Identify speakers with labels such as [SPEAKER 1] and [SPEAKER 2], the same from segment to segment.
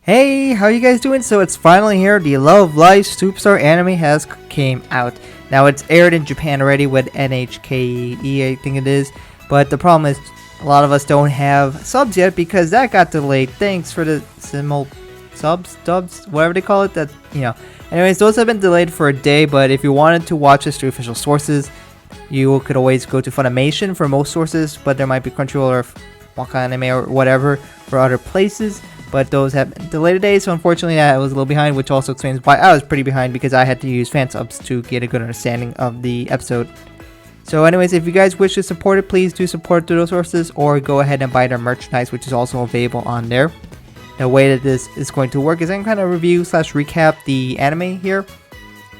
[SPEAKER 1] Hey, how you guys doing? So it's finally here. The Love Live Superstar anime has came out. Now it's aired in Japan already with NHKE, I think it is. But the problem is a lot of us don't have subs yet because that got delayed. Thanks for the dubs, whatever they call it. Anyways, those have been delayed for a day. But if you wanted to watch this through official sources, you could always go to Funimation for most sources. But there might be Crunchyroll or Waka Anime or whatever for other places. But those have been delayed today, so unfortunately I was a little behind, which also explains why I was pretty behind, because I had to use fan subs to get a good understanding of the episode. So anyways, if you guys wish to support it, please do support through those sources, or go ahead and buy their merchandise, which is also available on there. The way that this is going to work is I'm kind of review / recap the anime here.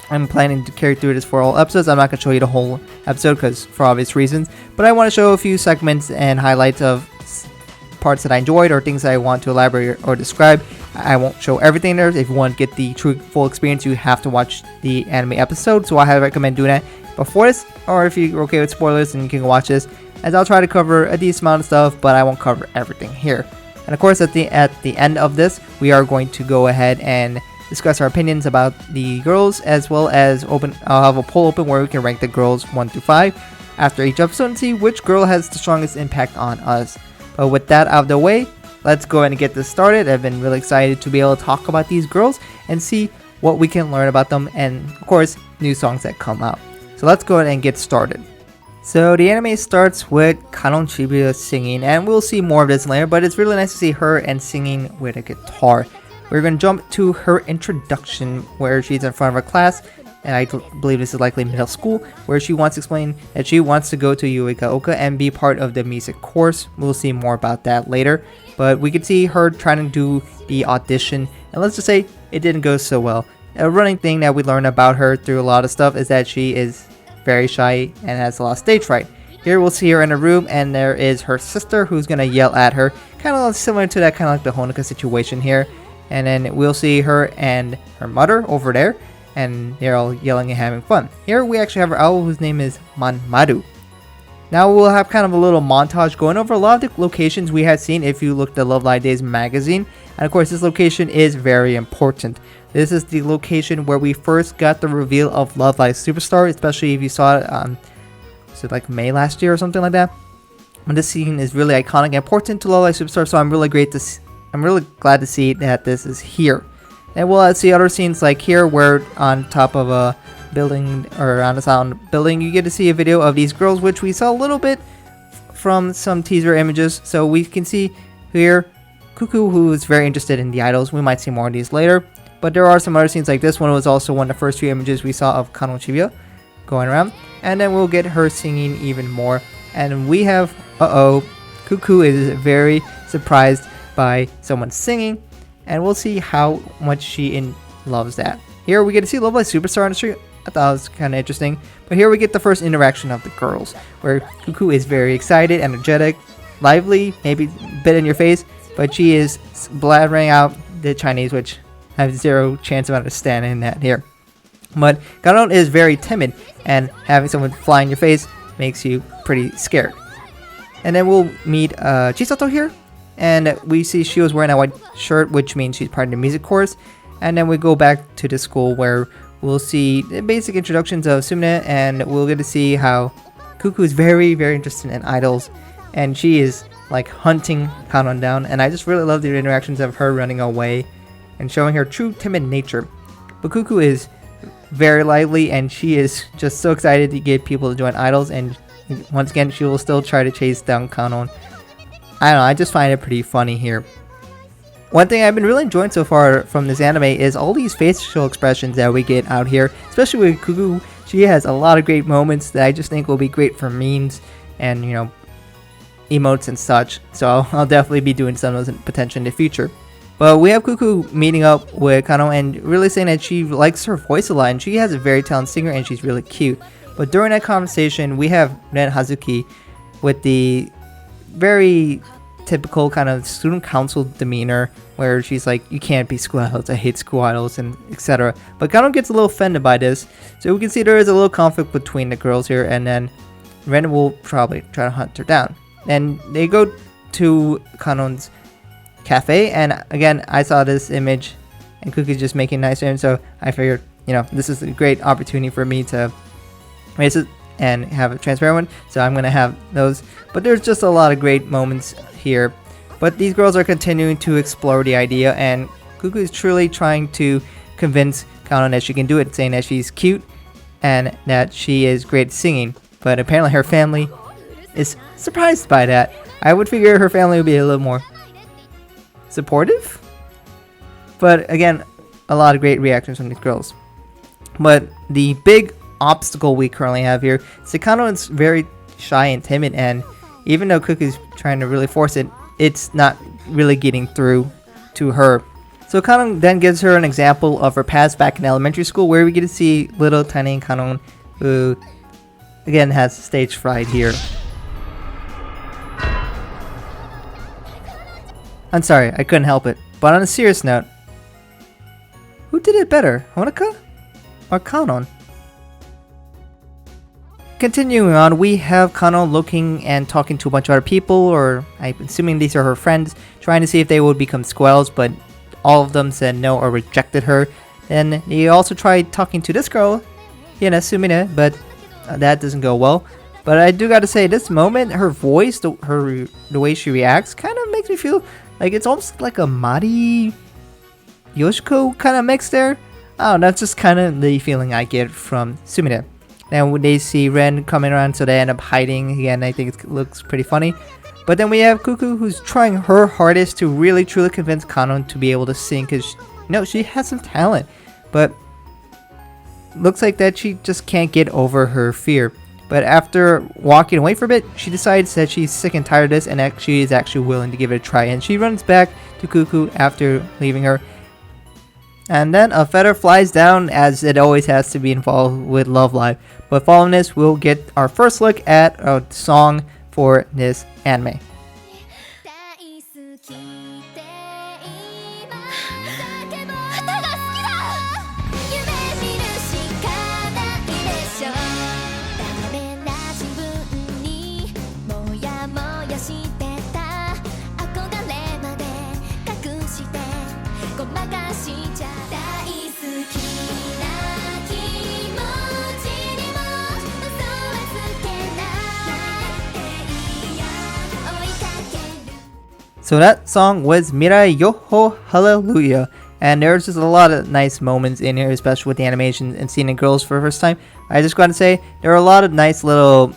[SPEAKER 1] I'm planning to carry through this for all episodes. I'm not going to show you the whole episode because for obvious reasons, but I want to show a few segments and highlights of parts that I enjoyed or things that I want to elaborate or describe. I won't show everything there. If you want to get the true full experience, you have to watch the anime episode, so I highly recommend doing that before this, or if you're okay with spoilers, then you can watch this, as I'll try to cover a decent amount of stuff, but I won't cover everything here. And of course, at the end of this, we are going to go ahead and discuss our opinions about the girls, as well as I'll have a poll open where we can rank the girls 1 through 5 after each episode and see which girl has the strongest impact on us. But with that out of the way, let's go ahead and get this started. I've been really excited to be able to talk about these girls and see what we can learn about them, and of course, new songs that come out. So let's go ahead and get started. So the anime starts with Kanon Shibuya singing, and we'll see more of this later, but it's really nice to see her and singing with a guitar. We're going to jump to her introduction where she's in front of her class, and I believe this is likely middle school, where she wants to explain that she wants to go to Yuigaoka and be part of the music course. We'll see more about that later, but we could see her trying to do the audition, and let's just say it didn't go so well. A running thing that we learn about her through a lot of stuff is that she is very shy and has a lot of stage fright. Here we'll see her in a room, and there is her sister who's going to yell at her, kind of similar to that, kind of like the Honoka situation here. And then we'll see her and her mother over there, and they're all yelling and having fun. Here we actually have our owl whose name is Manmaru. Now we'll have kind of a little montage going over a lot of the locations we had seen if you looked at Love Live Days magazine. And of course, this location is very important. This is the location where we first got the reveal of Love Live Superstar, especially if you saw it on, was it like May last year or something like that? And this scene is really iconic and important to Love Live Superstar, so I'm really glad to see that this is here. And we'll see other scenes like here where on top of a building or on a sound building you get to see a video of these girls, which we saw a little bit from some teaser images. So we can see here Cuckoo, who is very interested in the idols. We might see more of these later, but there are some other scenes like this one was also one of the first few images we saw of Kanon Shibuya going around, and then we'll get her singing even more. And we have Cuckoo is very surprised by someone singing, and we'll see how much she loves that. Here we get to see Love Live Superstar on the street. I thought it was kind of interesting. But here we get the first interaction of the girls, where Cuckoo is very excited, energetic, lively, maybe a bit in your face, but she is blathering out the Chinese, which I have zero chance of understanding that here. But Kanon is very timid, and having someone fly in your face makes you pretty scared. And then we'll meet Chisato here. And we see she was wearing a white shirt, which means she's part of the music course. And then we go back to the school where we'll see the basic introductions of Sumine, and we'll get to see how Cuckoo is very, very interested in idols. And she is like hunting Kanon down. And I just really love the interactions of her running away and showing her true timid nature. But Cuckoo is very lively, and she is just so excited to get people to join idols. And once again, she will still try to chase down Kanon. I don't know, I just find it pretty funny here. One thing I've been really enjoying so far from this anime is all these facial expressions that we get out here, especially with Cuckoo. She has a lot of great moments that I just think will be great for memes and, emotes and such. So I'll definitely be doing some of those potentially in the future. But we have Cuckoo meeting up with Kanon and really saying that she likes her voice a lot, and she has a very talented singer and she's really cute. But during that conversation, we have Ren Hazuki with the very typical kind of student council demeanor, where she's like, you can't be school idols, I hate school idols, and etc. But Kanon gets a little offended by this, so we can see there is a little conflict between the girls here, and then Ren will probably try to hunt her down. And they go to Kanon's cafe, and again, I saw this image and Kuku's just making nice items, so I figured, this is a great opportunity for me to race it and have a transparent one, so I'm gonna have those. But there's just a lot of great moments here. But these girls are continuing to explore the idea, and Kuku is truly trying to convince Kanon that she can do it, saying that she's cute and that she is great at singing. But apparently her family is surprised by that. I would figure her family would be a little more supportive. But again, a lot of great reactions from these girls. But the big obstacle we currently have here is that Kanon is very shy and timid, and even though Kuku's trying to really force it, it's not really getting through to her. So Kanon then gives her an example of her past back in elementary school, where we get to see little tiny Kanon, who again has stage fright here. I'm sorry, I couldn't help it. But on a serious note, who did it better, Honoka or Kanon? Continuing on, we have Kanon looking and talking to a bunch of other people, or I'm assuming these are her friends, trying to see if they would become squirrels, but all of them said no or rejected her. Then he also tried talking to this girl, Sumine, but that doesn't go well. But I do gotta say, this moment, her voice, the way she reacts, kind of makes me feel like it's almost like a Mari Yoshiko kind of mix there. Oh, that's just kind of the feeling I get from Sumine. Then when they see Ren coming around, so they end up hiding again. I think it looks pretty funny. But then we have Kuku, who's trying her hardest to really truly convince Kanon to be able to sing, because she has some talent, but looks like that she just can't get over her fear. But after walking away for a bit, she decides that she's sick and tired of this, and that she is actually willing to give it a try. And she runs back to Kuku after leaving her. And then a feather flies down, as it always has to be involved with Love Live. But following this, we'll get our first look at a song for this anime. So that song was Mirai Yoho Hallelujah, and there's just a lot of nice moments in here, especially with the animation and seeing the girls for the first time. I just gotta say, there are a lot of nice little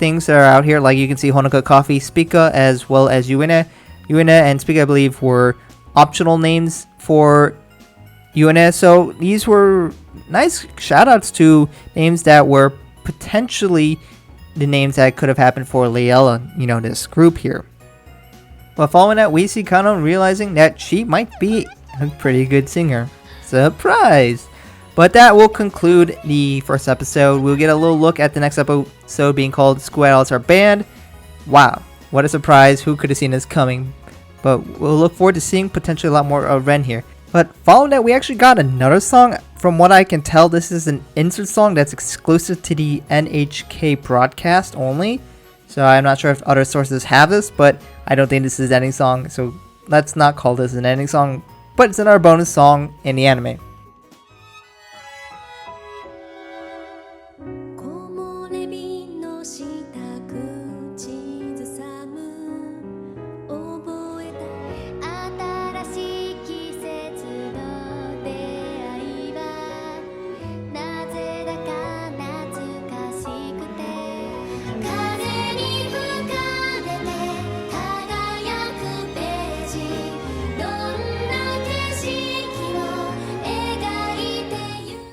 [SPEAKER 1] things that are out here, like you can see Honoka, Coffee, Spica, as well as Yuine. Yuine and Spica, I believe, were optional names for Yuine, so these were nice shoutouts to names that were potentially the names that could have happened for Leella, this group here. But following that, we see Kanon realizing that she might be a pretty good singer. Surprise! But that will conclude the first episode. We'll get a little look at the next episode being called Square Our Band. Wow, what a surprise. Who could have seen this coming? But we'll look forward to seeing potentially a lot more of Ren here. But following that, we actually got another song. From what I can tell, this is an insert song that's exclusive to the NHK broadcast only. So I'm not sure if other sources have this, but I don't think this is an ending song, so let's not call this an ending song, but it's another bonus song in the anime.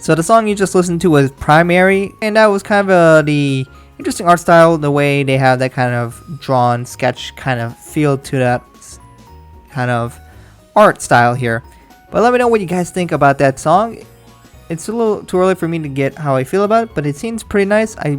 [SPEAKER 1] So the song you just listened to was Primary, and that was kind of the interesting art style, the way they have that kind of drawn sketch kind of feel to that kind of art style here. But let me know what you guys think about that song. It's a little too early for me to get how I feel about it, but it seems pretty nice. I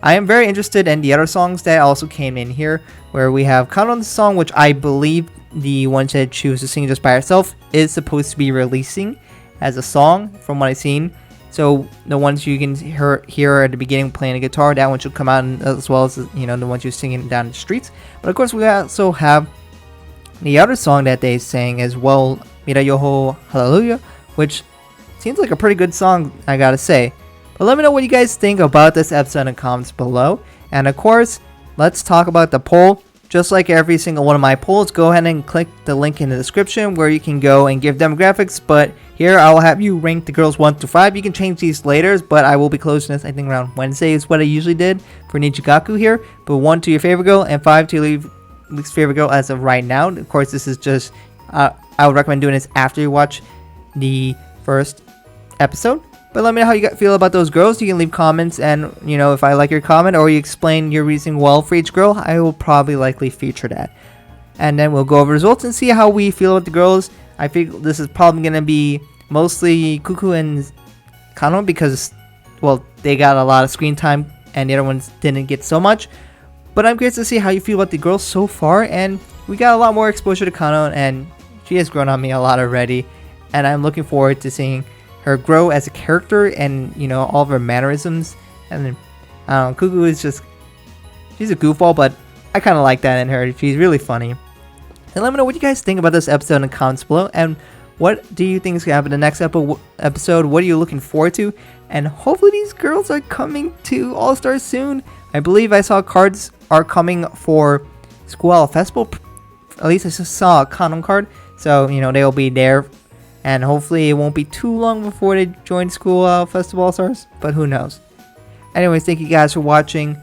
[SPEAKER 1] am very interested in the other songs that also came in here, where we have Kanon's song, which I believe the one that she was singing just by herself is supposed to be releasing as a song from what I've seen. So the ones you can hear at the beginning playing a guitar, that one should come out, as well as the ones you're singing down the streets. But of course we also have The other song that they sang is well, Mira Yoho Hallelujah, which seems like a pretty good song, I gotta say. But let me know what you guys think about this episode in the comments below. And of course, let's talk about the poll. Just like every single one of my polls, go ahead and click the link in the description where you can go and give demographics. But here I will have you rank the girls 1 to 5. You can change these later, but I will be closing this I think around Wednesday is what I usually did for Nichigaku here. But 1 to your favorite girl and 5 to your least favorite girl as of right now. Of course, this is just, I would recommend doing this after you watch the first episode. But let me know how you feel about those girls. You can leave comments, and if I like your comment or you explain your reasoning well for each girl, I will probably likely feature that. And then we'll go over results and see how we feel with the girls. I think this is probably going to be mostly Cuckoo and Kano because, well, they got a lot of screen time and the other ones didn't get so much. But I'm curious to see how you feel about the girls so far, and we got a lot more exposure to Kano, and she has grown on me a lot already. And I'm looking forward to seeing her grow as a character and all of her mannerisms. And then I don't know, Cuckoo is just, she's a goofball, but I kind of like that in her. She's really funny. And let me know what you guys think about this episode in the comments below, and what do you think is going to happen in the next episode? What are you looking forward to? And hopefully these girls are coming to All-Stars soon. I believe I saw cards are coming for School Owl Festival. At least I just saw a Kano card, so they'll be there. And hopefully it won't be too long before they join School Festival All-Stars, but who knows. Anyways, thank you guys for watching.